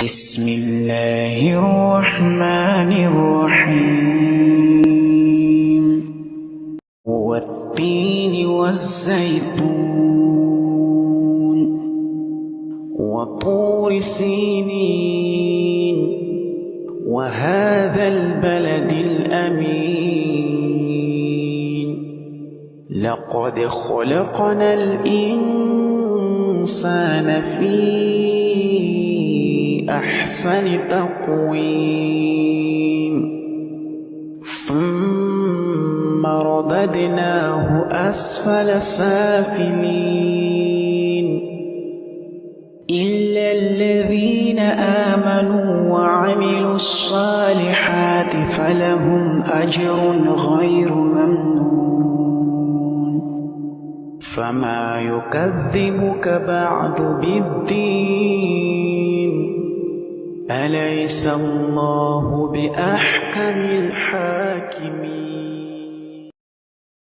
بسم الله الرحمن الرحيم والتين والزيتون وطور سينين وهذا البلد الأمين لقد خلقنا الإنسان في أحسن تقويم ثم رددناه أسفل سافلين إلا الذين آمنوا وعملوا الصالحات فلهم أجر غير ممنون فما يكذبك بعد بالدين أليس الله بأحكم الحاكمين